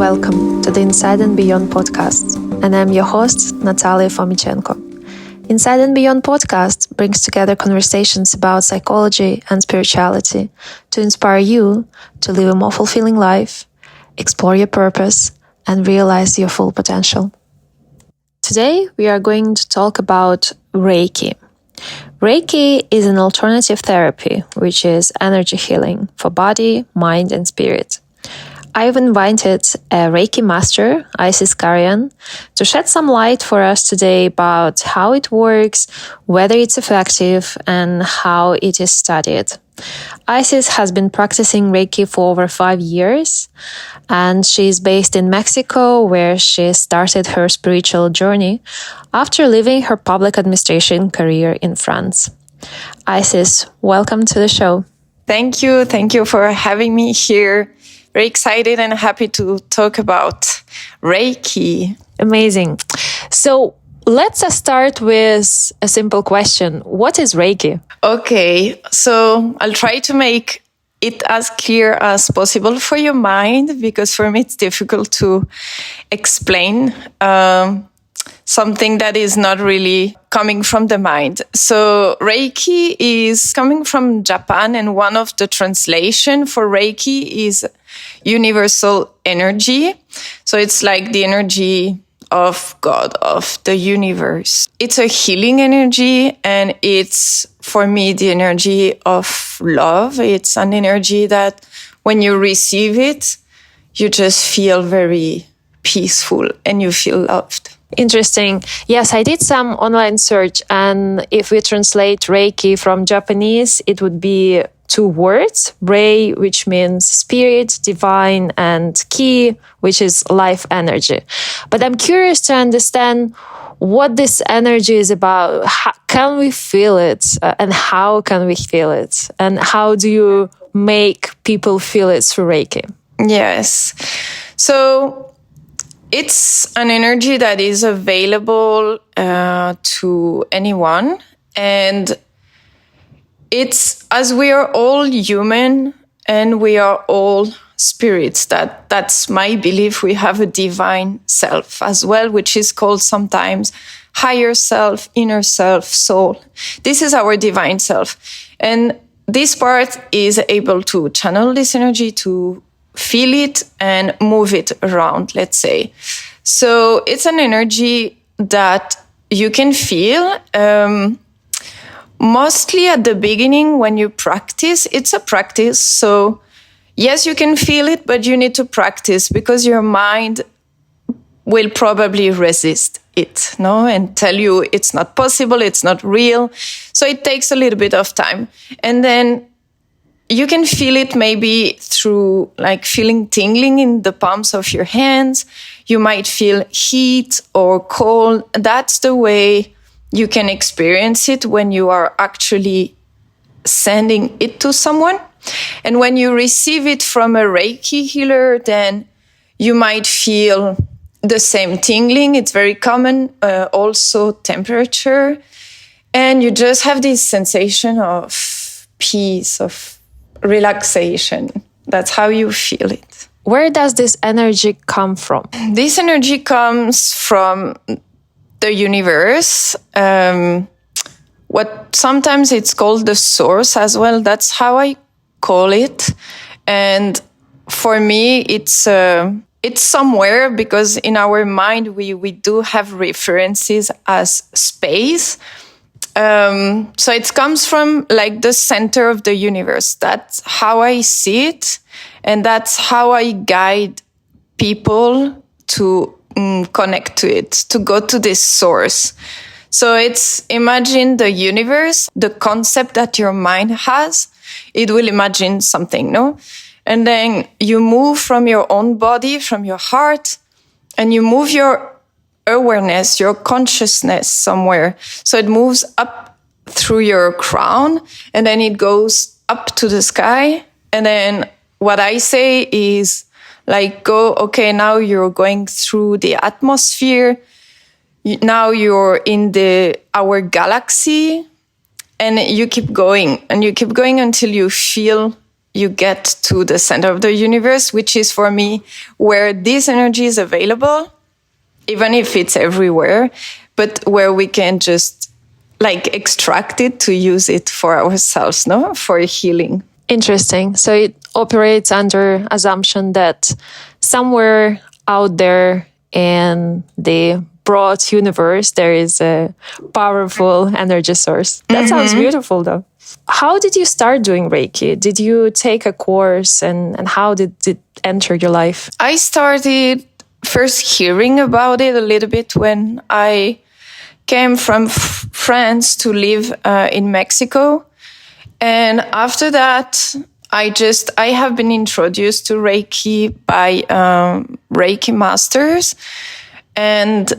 welcome to the Inside and Beyond podcast. And I'm your host, Natalia Fomichenko. Inside and Beyond podcast brings together conversations about psychology and spirituality to inspire you to live a more fulfilling life, explore your purpose, and realize your full potential. Today, we are going to talk about Reiki. Reiki is an alternative therapy, which is energy healing for body, mind, and spirit. I've invited a Reiki Master, Carion, to shed some light for us today about how it works, whether it's effective, and how it is studied. Isis has been practicing Reiki for over 5 years, and she's based in Mexico, where she started her spiritual journey after leaving her public administration career in France. Isis, welcome to the show. Thank you. Thank you for having me here. Very excited and happy to talk about Reiki. Amazing. So let's start with a simple question. What is Reiki? Okay, so I'll try to make it as clear as possible for your mind, because for me it's difficult to explain something that is not really coming from the mind. So Reiki is coming from Japan, and one of the translation for Reiki is universal energy. So it's like the energy of God, of the universe. It's a healing energy, and it's, for me, the energy of love. It's an energy that when you receive it, you just feel very peaceful and you feel loved. Interesting. Yes, I did some online search, and if we translate Reiki from Japanese, it would be 2 words, Rei, which means spirit, divine, and Ki, which is life energy. But I'm curious to understand what this energy is about. How can we feel it? And how can we feel it? And how do you make people feel it through Reiki? Yes. So it's an energy that is available to anyone. And it's, as we are all human and we are all spirits, that's my belief. We have a divine self as well, which is called sometimes higher self, inner self, soul. This is our divine self. And this part is able to channel this energy, to feel it and move it around, let's say. So it's an energy that you can feel. Mostly at the beginning when you practice, it's a practice. So yes, you can feel it, but you need to practice, because your mind will probably resist it, no? And tell you it's not possible, it's not real. So it takes a little bit of time. And then you can feel it maybe through like feeling tingling in the palms of your hands. You might feel heat or cold. That's the way you can experience it when you are actually sending it to someone. And when you receive it from a Reiki healer, then you might feel the same tingling. It's very common, also temperature. And you just have this sensation of peace, of relaxation. That's how you feel it. Where does this energy come from? This energy comes from the universe. What sometimes it's called the source as well. That's how I call it. And for me, it's somewhere, because in our mind, we do have references as space. So it comes from like the center of the universe. That's how I see it. And that's how I guide people to connect to it, to go to this source. So it's, imagine the universe, the concept that your mind has, it will imagine something, no? And then you move from your own body, from your heart, and you move your awareness, your consciousness somewhere. So it moves up through your crown, and then it goes up to the sky. And then what I say is like, okay, now you're going through the atmosphere. Now you're in our galaxy, and you keep going until you feel you get to the center of the universe, which is for me where this energy is available, even if it's everywhere, but where we can just like extract it to use it for ourselves, no? For healing. Interesting. So it operates under assumption that somewhere out there in the broad universe, there is a powerful energy source. That sounds beautiful, though. How did you start doing Reiki? Did you take a course and how did it enter your life? I started first hearing about it a little bit when I came from France to live in Mexico. And after that, I have been introduced to Reiki by Reiki Masters, and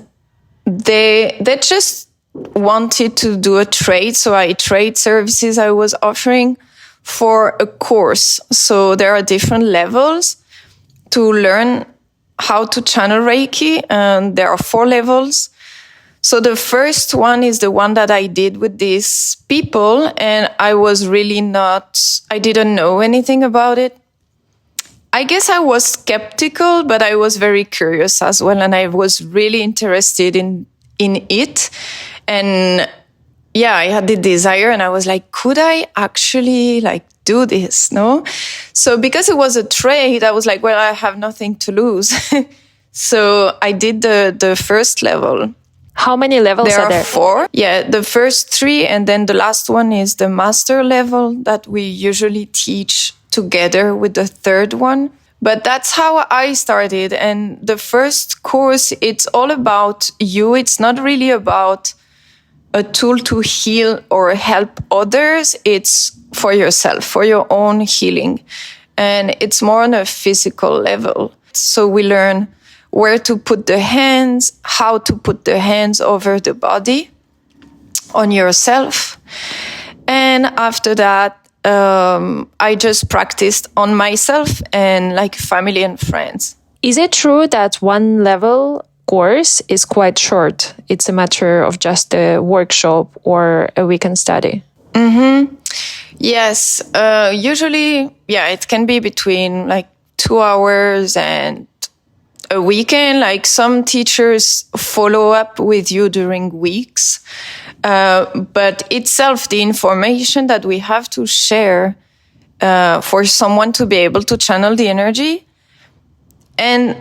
they just wanted to do a trade. So I trade services I was offering for a course. So there are different levels to learn how to channel Reiki, and there are 4 levels. So the first one is the one that I did with these people, and I didn't know anything about it. I guess I was skeptical, but I was very curious as well, and I was really interested in it. And yeah, I had the desire, and I was like, could I actually like do this? No? So because it was a trade, I was like, well, I have nothing to lose. So I did the first level. How many levels are there? There are 4. Yeah, the first 3, and then the last one is the master level that we usually teach together with the 3rd one. But that's how I started. And the first course, it's all about you. It's not really about a tool to heal or help others. It's for yourself, for your own healing. And it's more on a physical level. So we learn where to put the hands, how to put the hands over the body, on yourself. And after that, I just practiced on myself and like family and friends. Is it true that one level course is quite short? It's a matter of just a workshop or a weekend study? Yes. Usually, it can be between like 2 hours and a weekend. Like some teachers follow up with you during weeks. But itself, the information that we have to share for someone to be able to channel the energy, and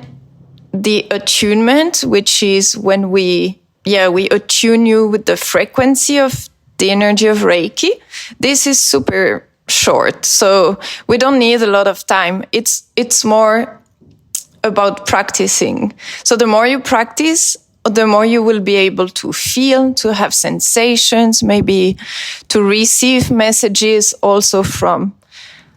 the attunement, which is when we attune you with the frequency of the energy of Reiki. This is super short, so we don't need a lot of time. It's more about practicing. So the more you practice, the more you will be able to feel, to have sensations, maybe to receive messages also from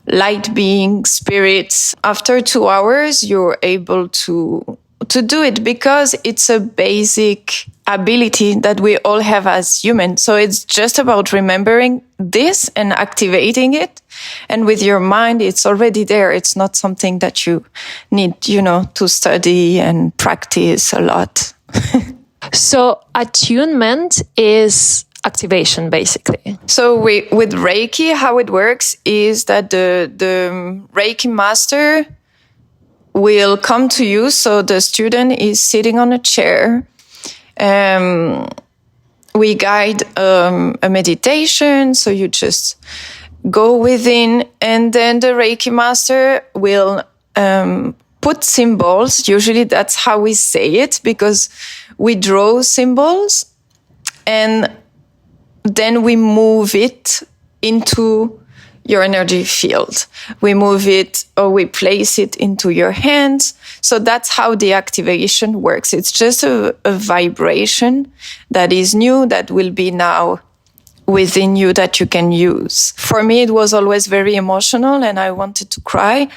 light beings, spirits. After 2 hours, you're able to do it because it's a basic ability that we all have as humans. So it's just about remembering this and activating it. And with your mind, it's already there. It's not something that you need, to study and practice a lot. So attunement is activation, basically. So with Reiki, how it works is that the Reiki Master will come to you. So the student is sitting on a chair. We guide a meditation. So you just go within, and then the Reiki Master will put symbols. Usually that's how we say it, because we draw symbols and then we move it into your energy field. We move it or we place it into your hands. So that's how the activation works. It's just a vibration that is new, that will be now within you, that you can use. For me, it was always very emotional and I wanted to cry.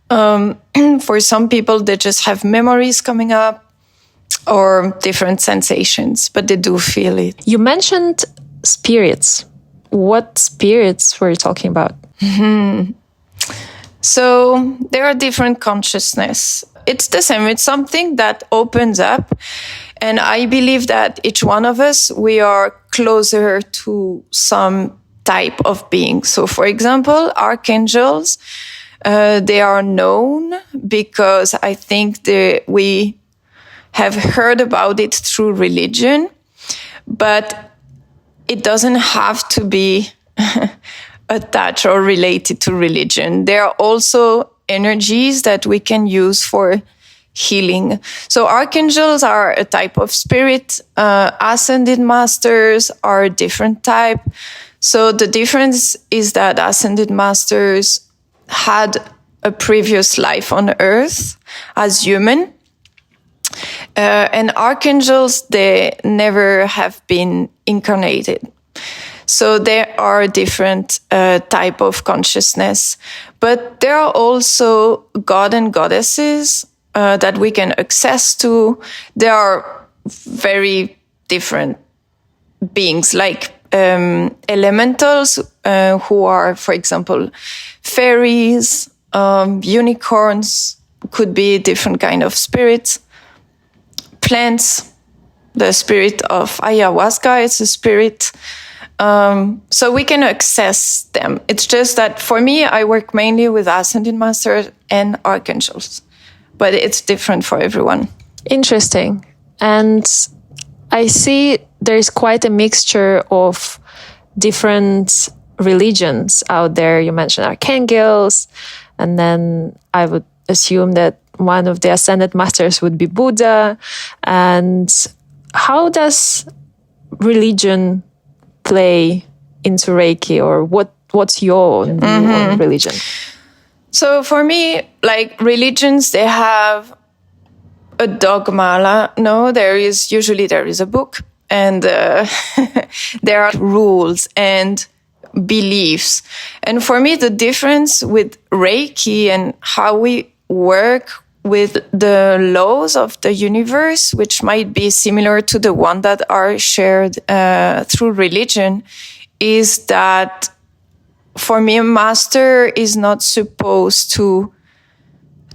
For some people, they just have memories coming up or different sensations, but they do feel it. You mentioned spirits. What spirits were you talking about? So there are different consciousness. It's the same. It's something that opens up. And I believe that each one of us, we are closer to some type of being. So, for example, archangels, they are known because I think we have heard about it through religion, but it doesn't have to be attached or related to religion. There are also energies that we can use for healing. So archangels are a type of spirit. Ascended masters are a different type. So the difference is that ascended masters had a previous life on Earth as human. And archangels, they never have been incarnated. So there are different type of consciousness. But there are also god and goddesses that we can access to. There are very different beings, like elementals who are, for example, fairies, unicorns, could be different kind of spirits. Plants, the spirit of ayahuasca, it's a spirit. So we can access them. It's just that for me, I work mainly with ascended masters and archangels, but it's different for everyone. Interesting. And I see there's quite a mixture of different religions out there. You mentioned archangels, and then I would assume that one of the ascended masters would be Buddha. And how does religion play into Reiki, or what's your view on religion? So for me, like religions, they have a dogma. No, there is a book, and there are rules and beliefs. And for me, the difference with Reiki and how we work with the laws of the universe, which might be similar to the one that are shared through religion, is that for me, a master is not supposed to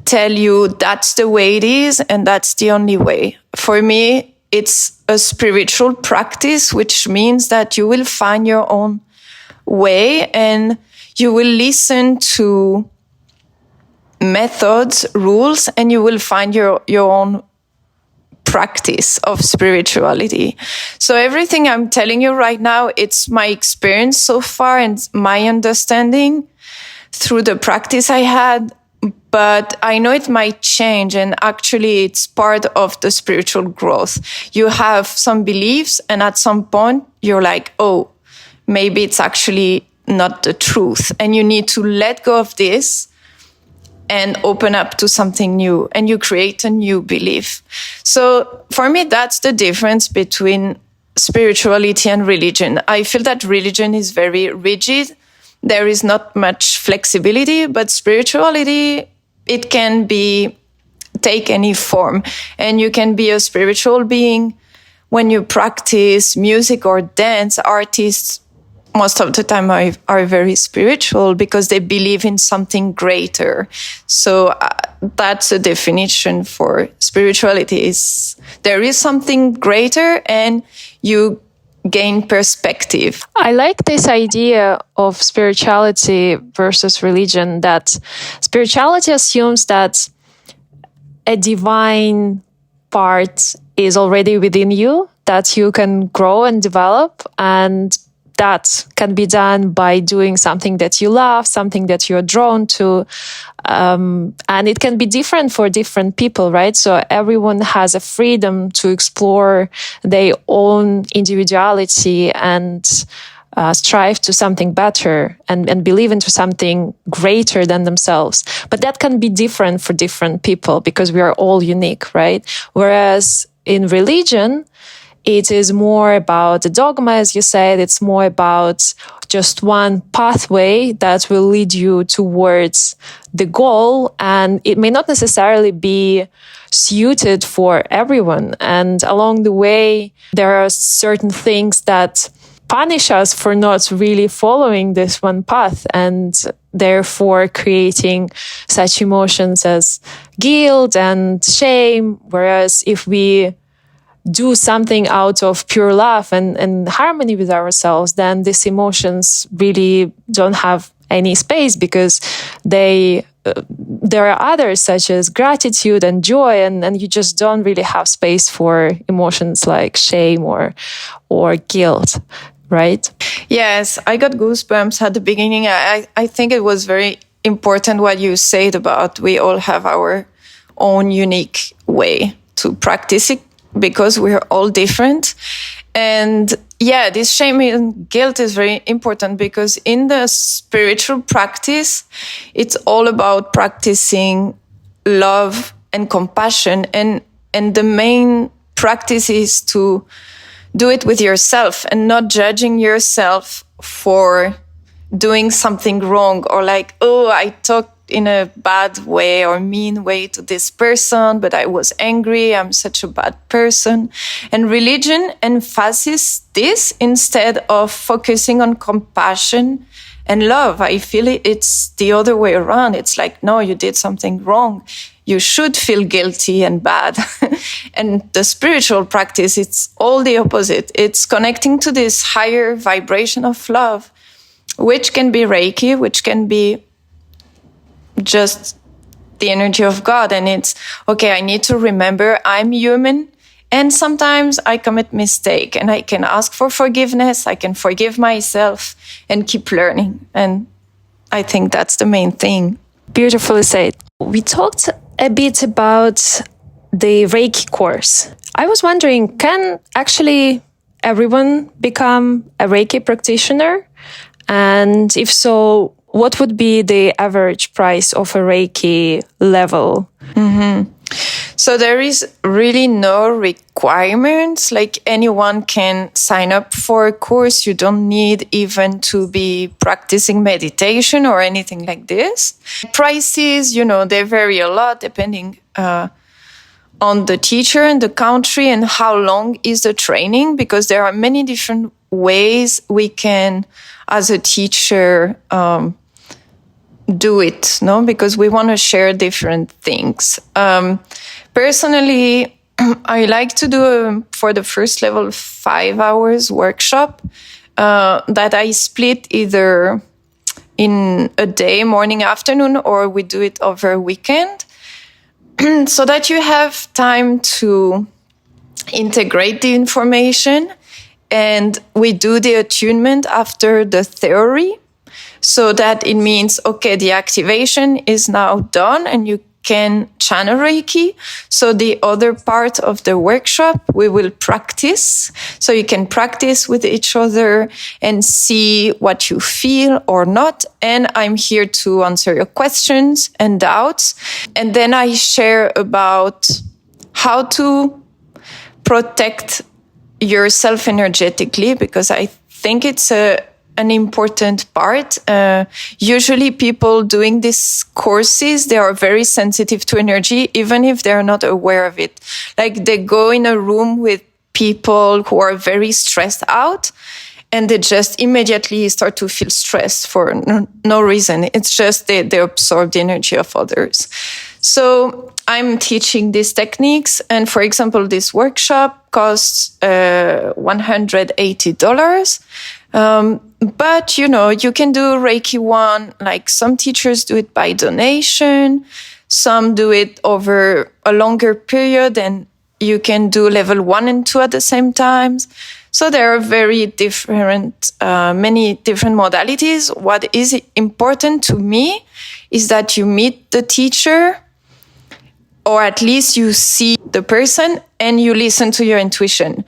tell you that's the way it is and that's the only way. For me, it's a spiritual practice, which means that you will find your own way and you will listen to methods, rules, and you will find your own practice of spirituality. So everything I'm telling you right now, it's my experience so far and my understanding through the practice I had, but I know it might change, and actually it's part of the spiritual growth. You have some beliefs and at some point you're like, oh, maybe it's actually not the truth, and you need to let go of this and open up to something new, and you create a new belief. So for me, that's the difference between spirituality and religion. I feel that religion is very rigid. There is not much flexibility, but spirituality, it can take any form. And you can be a spiritual being when you practice music or dance. Artists, most of the time, are very spiritual because they believe in something greater. So that's a definition for spirituality. Is there is something greater and you gain perspective. I like this idea of spirituality versus religion, that spirituality assumes that a divine part is already within you, that you can grow and develop, and that can be done by doing something that you love, something that you're drawn to. And it can be different for different people, right? So everyone has a freedom to explore their own individuality and strive to something better and believe into something greater than themselves. But that can be different for different people because we are all unique, right? Whereas in religion, it is more about the dogma, as you said. It's more about just one pathway that will lead you towards the goal. And it may not necessarily be suited for everyone. And along the way, there are certain things that punish us for not really following this one path, and therefore creating such emotions as guilt and shame. Whereas if we do something out of pure love and harmony with ourselves, then these emotions really don't have any space, because there are others such as gratitude and joy, and you just don't really have space for emotions like shame or guilt, right? Yes, I got goosebumps at the beginning. I think it was very important what you said about we all have our own unique way to practice it, because we're all different. And yeah, this shame and guilt is very important, because in the spiritual practice, it's all about practicing love and compassion. And the main practice is to do it with yourself and not judging yourself for doing something wrong, or like, oh, I talked in a bad way or mean way to this person, but I was angry, I'm such a bad person. And religion emphasizes this instead of focusing on compassion and love. I feel it's the other way around. It's like, no, you did something wrong. You should feel guilty and bad. And the spiritual practice, it's all the opposite. It's connecting to this higher vibration of love, which can be Reiki, which can be just the energy of God. And it's, okay, I need to remember I'm human, and sometimes I commit mistake, and I can ask for forgiveness. I can forgive myself and keep learning. And I think that's the main thing. Beautifully said. We talked a bit about the Reiki course. I was wondering, can actually everyone become a Reiki practitioner? And if so, what would be the average price of a Reiki level? Mm-hmm. So there is really no requirements. Like, anyone can sign up for a course. You don't need even to be practicing meditation or anything like this. Prices, they vary a lot depending on the teacher and the country and how long is the training, because there are many different ways we can, as a teacher, do it, no? Because we want to share different things. Personally, I like to do for the first level 5 hours workshop that I split either in a day, morning, afternoon, or we do it over a weekend, so that you have time to integrate the information. And we do the attunement after the theory, so that it means, okay, the activation is now done and you can channel Reiki. So the other part of the workshop, we will practice. So you can practice with each other and see what you feel or not. And I'm here to answer your questions and doubts. And then I share about how to protect yourself energetically, because I think it's an important part. Usually people doing these courses, they are very sensitive to energy, even if they're not aware of it. Like, they go in a room with people who are very stressed out, and they just immediately start to feel stressed for no reason. It's just they absorb the energy of others. So I'm teaching these techniques. And for example, this workshop costs $180. But, you can do Reiki 1, like some teachers do it by donation. Some do it over a longer period, and you can do level 1 and 2 at the same time. So there are very different, many different modalities. What is important to me is that you meet the teacher, or at least you see the person and you listen to your intuition.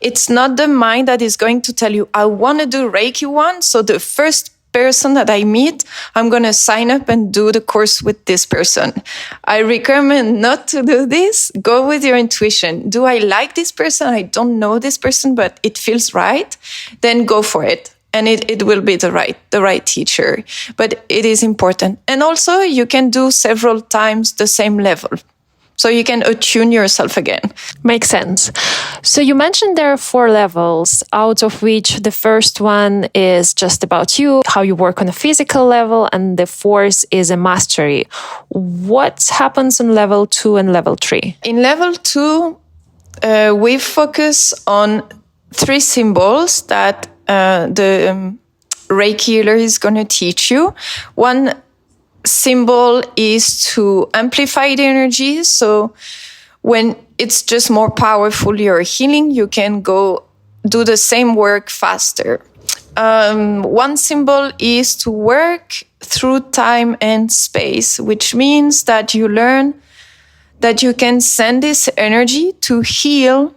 It's not the mind that is going to tell you, I want to do Reiki 1. So the first person that I meet, I'm going to sign up and do the course with this person. I recommend not to do this. Go with your intuition. Do I like this person? I don't know this person, but it feels right. Then go for it. And it will be the right teacher. But it is important. And also you can do several times the same level. So you can attune yourself again. Makes sense. So you mentioned there are 4 levels, out of which the first one is just about you, how you work on a physical level, and the 4th is a mastery. What happens on level 2 and level 3? In level 2, we focus on 3 symbols that the Reiki healer is going to teach you. One symbol is to amplify the energy. So when it's just more powerful, your healing, you can go do the same work faster. One symbol is to work through time and space, which means that you learn that you can send this energy to heal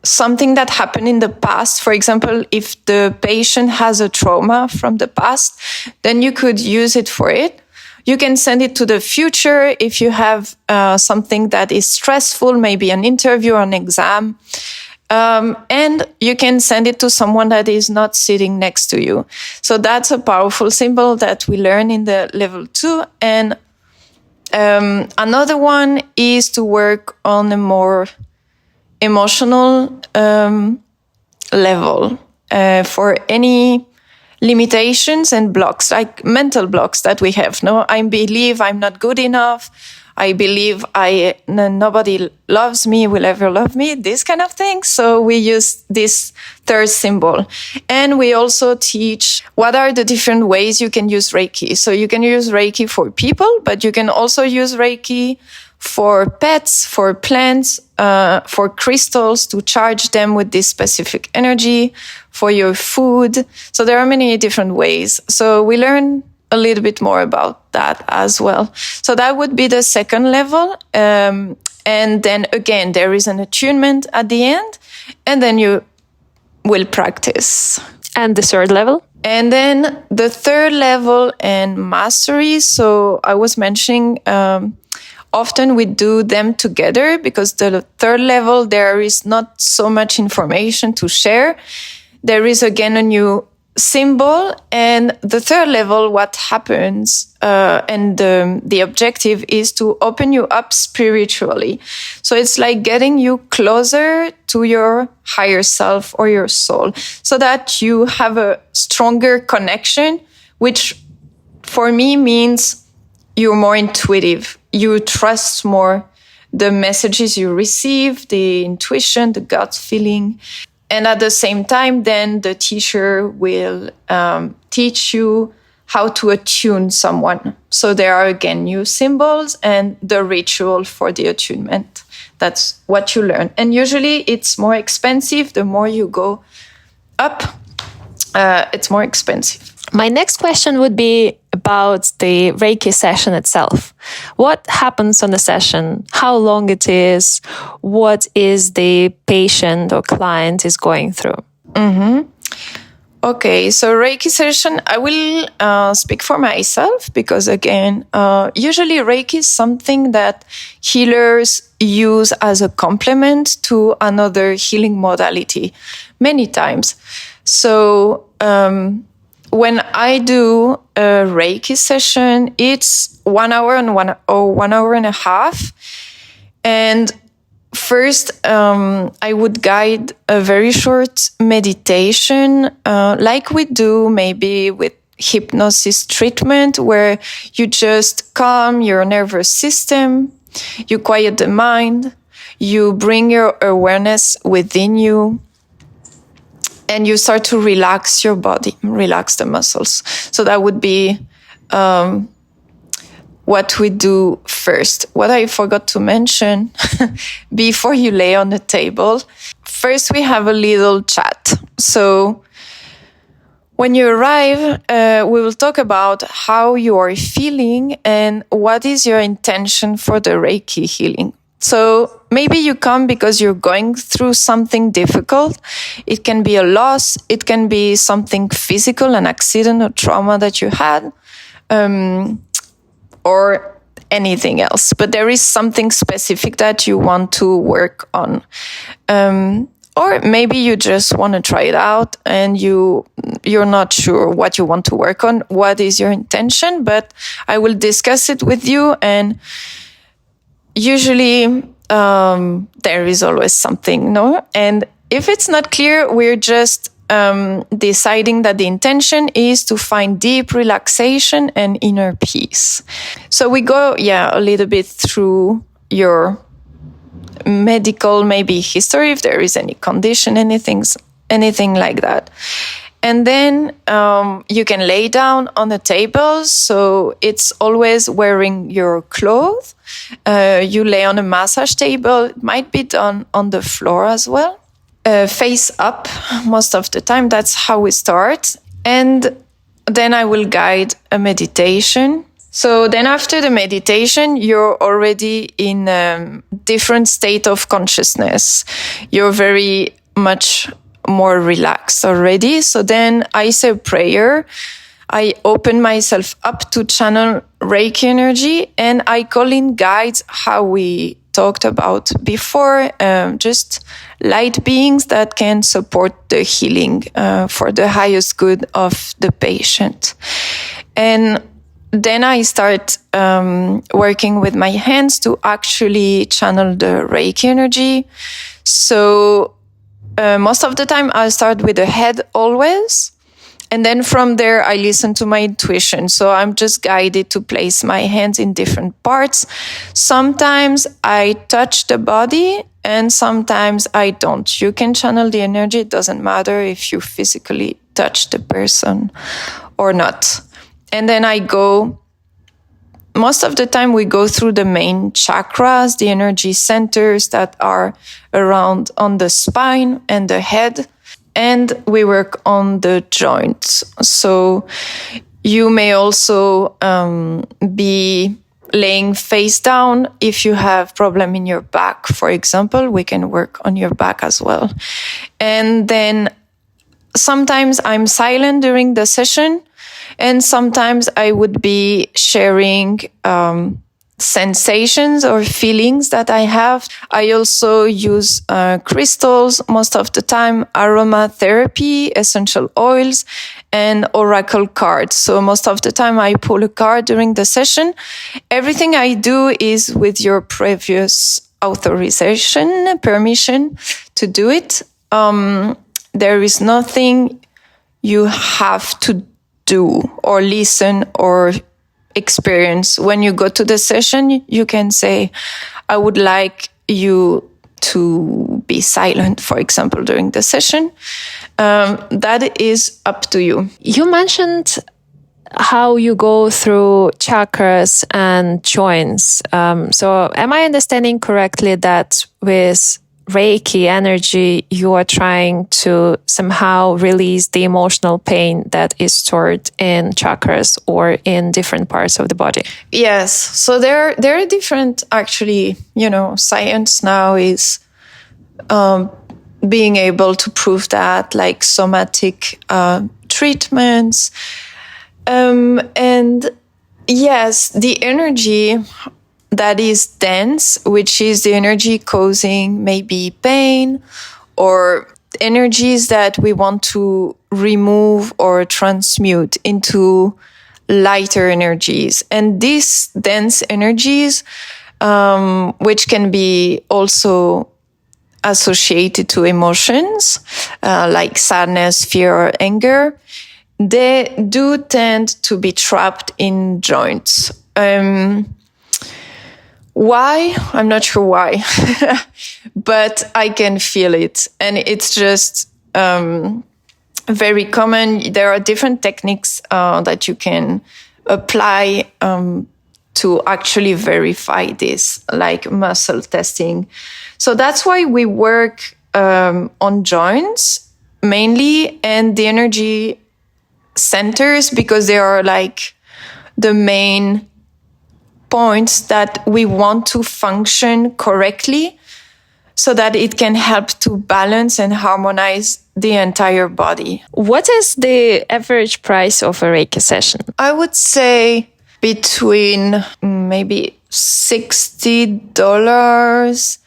something that happened in the past. For example, if the patient has a trauma from the past, then you could use it for it. You can send it to the future if you have something that is stressful, maybe an interview or an exam. And you can send it to someone that is not sitting next to you. So that's a powerful symbol that we learn in the level 2. And another one is to work on a more emotional level for any limitations and blocks, like mental blocks that we have. No, I believe I'm not good enough. I believe nobody loves me, will ever love me, this kind of thing. So we use this 3rd symbol. And we also teach what are the different ways you can use Reiki. So you can use Reiki for people, but you can also use Reiki for pets, for plants, for crystals to charge them with this specific energy, for your food. So there are many different ways. So we learn a little bit more about that as well. So that would be the 2nd level. And then again, there is an attunement at the end, and then you will practice. And the 3rd level? And then the 3rd level and mastery. So I was mentioning, often we do them together because the 3rd level, there is not so much information to share. There is again a new symbol, and the 3rd level, what happens, and the objective is to open you up spiritually. So it's like getting you closer to your higher self or your soul, so that you have a stronger connection, which for me means you're more intuitive. You trust more the messages you receive, the intuition, the gut feeling. And at the same time, then the teacher will teach you how to attune someone. So there are, again, new symbols and the ritual for the attunement. That's what you learn. And usually it's more expensive. The more you go up, it's more expensive. My next question would be about the Reiki session itself. What happens on the session? How long it is? What is the patient or client is going through? Mm-hmm. Okay, so Reiki session, I will speak for myself because, again, usually Reiki is something that healers use as a complement to another healing modality many times. So when I do a Reiki session, it's 1 hour and 1 hour and a half. And first, I would guide a very short meditation, like we do maybe with hypnosis treatment, where you just calm your nervous system, you quiet the mind, you bring your awareness within you, and you start to relax your body, relax the muscles. So that would be what we do first. What I forgot to mention before you lay on the table, first we have a little chat. So when you arrive, we will talk about how you are feeling and what is your intention for the Reiki healing. So maybe you come because you're going through something difficult. It can be a loss. It can be something physical, an accident or trauma that you had, or anything else. But there is something specific that you want to work on. Or maybe you just want to try it out and you're not sure what you want to work on. What is your intention? But I will discuss it with you, and usually there is always something, no? And if it's not clear, we're just deciding that the intention is to find deep relaxation and inner peace. So we go, a little bit through your medical maybe history, if there is any condition, anything like that. And then you can lay down on a table. So it's always wearing your clothes. You lay on a massage table. It might be done on the floor as well. Face up most of the time. That's how we start. And then I will guide a meditation. So then after the meditation, you're already in a different state of consciousness. You're very much more relaxed already. So then I say a prayer. I open myself up to channel Reiki energy, and I call in guides, how we talked about before, just light beings that can support the healing for the highest good of the patient. And then I start working with my hands to actually channel the Reiki energy. So most of the time I start with the head always. And then from there, I listen to my intuition. So I'm just guided to place my hands in different parts. Sometimes I touch the body and sometimes I don't. You can channel the energy. It doesn't matter if you physically touch the person or not. And then most of the time we go through the main chakras, the energy centers that are around on the spine and the head. And we work on the joints. So you may also be laying face down. If you have problem in your back, for example, we can work on your back as well. And then sometimes I'm silent during the session. And sometimes I would be sharing sensations or feelings that I have. I also use crystals most of the time, aromatherapy, essential oils, and oracle cards. So most of the time I pull a card during the session. Everything I do is with your previous authorization, permission to do it. There is nothing you have to do or listen or experience. When you go to the session, you can say, I would like you to be silent, for example, during the session. That is up to you. You mentioned how you go through chakras and joints. So am I understanding correctly that with Reiki energy, you are trying to somehow release the emotional pain that is stored in chakras or in different parts of the body? Yes. So there are different, actually, science now is being able to prove that, like somatic treatments. And yes, the energy that is dense, which is the energy causing maybe pain or energies that we want to remove or transmute into lighter energies. And these dense energies, which can be also associated to emotions, like sadness, fear, or anger, they do tend to be trapped in joints. Why? I'm not sure why, but I can feel it. And it's just very common. There are different techniques that you can apply to actually verify this, like muscle testing. So that's why we work on joints mainly and the energy centers, because they are like the main points that we want to function correctly so that it can help to balance and harmonize the entire body. What is the average price of a Reiki session? I would say between maybe $60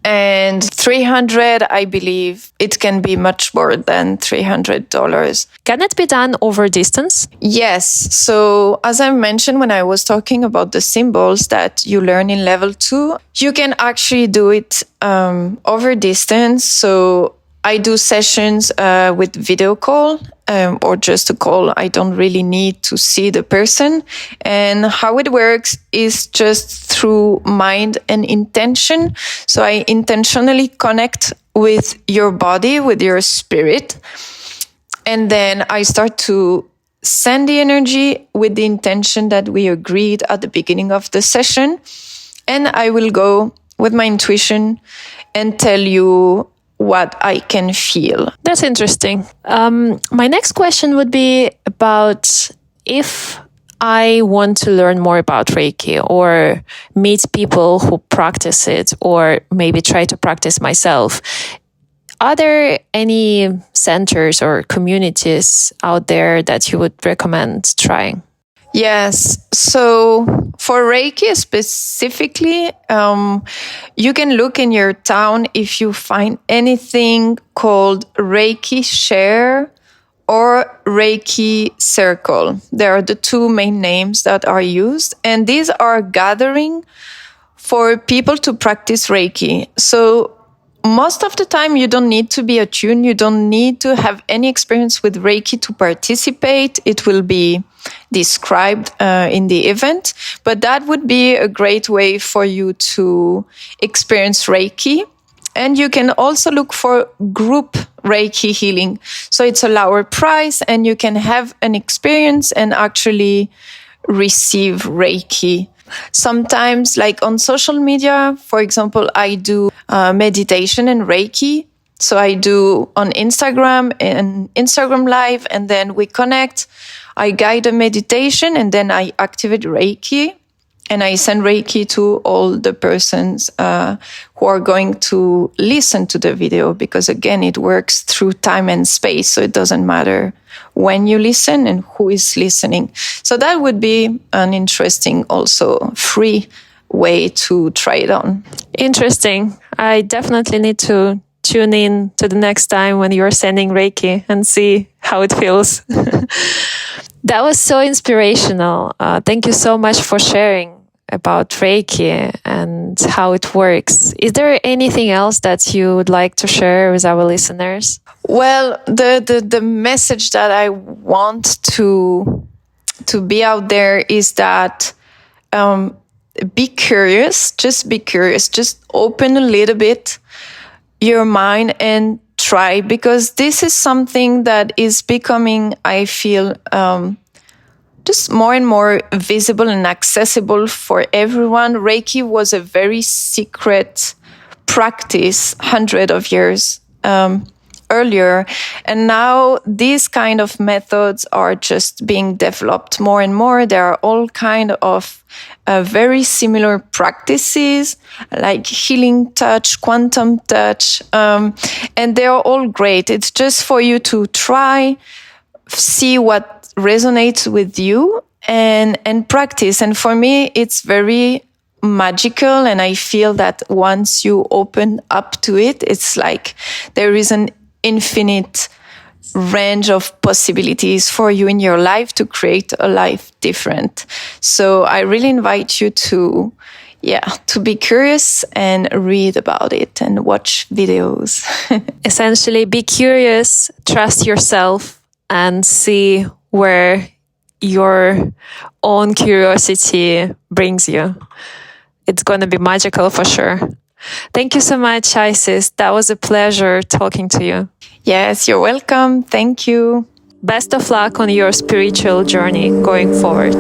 and $300. I believe it can be much more than $300. Can it be done over distance? Yes. So as I mentioned when I was talking about the symbols that you learn in level 2, you can actually do it over distance. So I do sessions with video call or just a call. I don't really need to see the person. And how it works is just through mind and intention. So I intentionally connect with your body, with your spirit. And then I start to send the energy with the intention that we agreed at the beginning of the session. And I will go with my intuition and tell you what I can feel. That's interesting. My next question would be about if I want to learn more about Reiki or meet people who practice it or maybe try to practice myself. Are there any centers or communities out there that you would recommend trying? Yes. So for Reiki specifically, you can look in your town if you find anything called Reiki Share or Reiki Circle. There are the two main names that are used, and these are gathering for people to practice Reiki. So most of the time, you don't need to be attuned. You don't need to have any experience with Reiki to participate. It will be described in the event, but that would be a great way for you to experience Reiki. And you can also look for group Reiki healing. So it's a lower price and you can have an experience and actually receive Reiki. Sometimes, like on social media, for example, I do meditation and Reiki. So I do on Instagram and Instagram Live, and then we connect. I guide a meditation, and then I activate Reiki, and I send Reiki to all the persons who are going to listen to the video, because again, it works through time and space. So it doesn't matter when you listen and who is listening. So that would be an interesting, also free way to try it on. Interesting. I definitely need to tune in to the next time when you're sending Reiki and see how it feels. That was so inspirational. Thank you so much for sharing about Reiki and how it works. Is there anything else that you would like to share with our listeners? Well, the message that I want to be out there is that be curious, just open a little bit your mind and try, because this is something that is becoming, I feel, just more and more visible and accessible for everyone. Reiki was a very secret practice hundreds of years earlier. And now these kind of methods are just being developed more and more. There are all kind of very similar practices like healing touch, quantum touch, and they're all great. It's just for you to try, see what resonates with you and practice. And for me, it's very magical. And I feel that once you open up to it, it's like there is an infinite range of possibilities for you in your life to create a life different. So I really invite you to be curious and read about it and watch videos. Essentially, be curious, trust yourself, and see where your own curiosity brings you. It's going to be magical for sure. Thank you so much, Isis. That was a pleasure talking to you. Yes, you're welcome. Thank you. Best of luck on your spiritual journey going forward.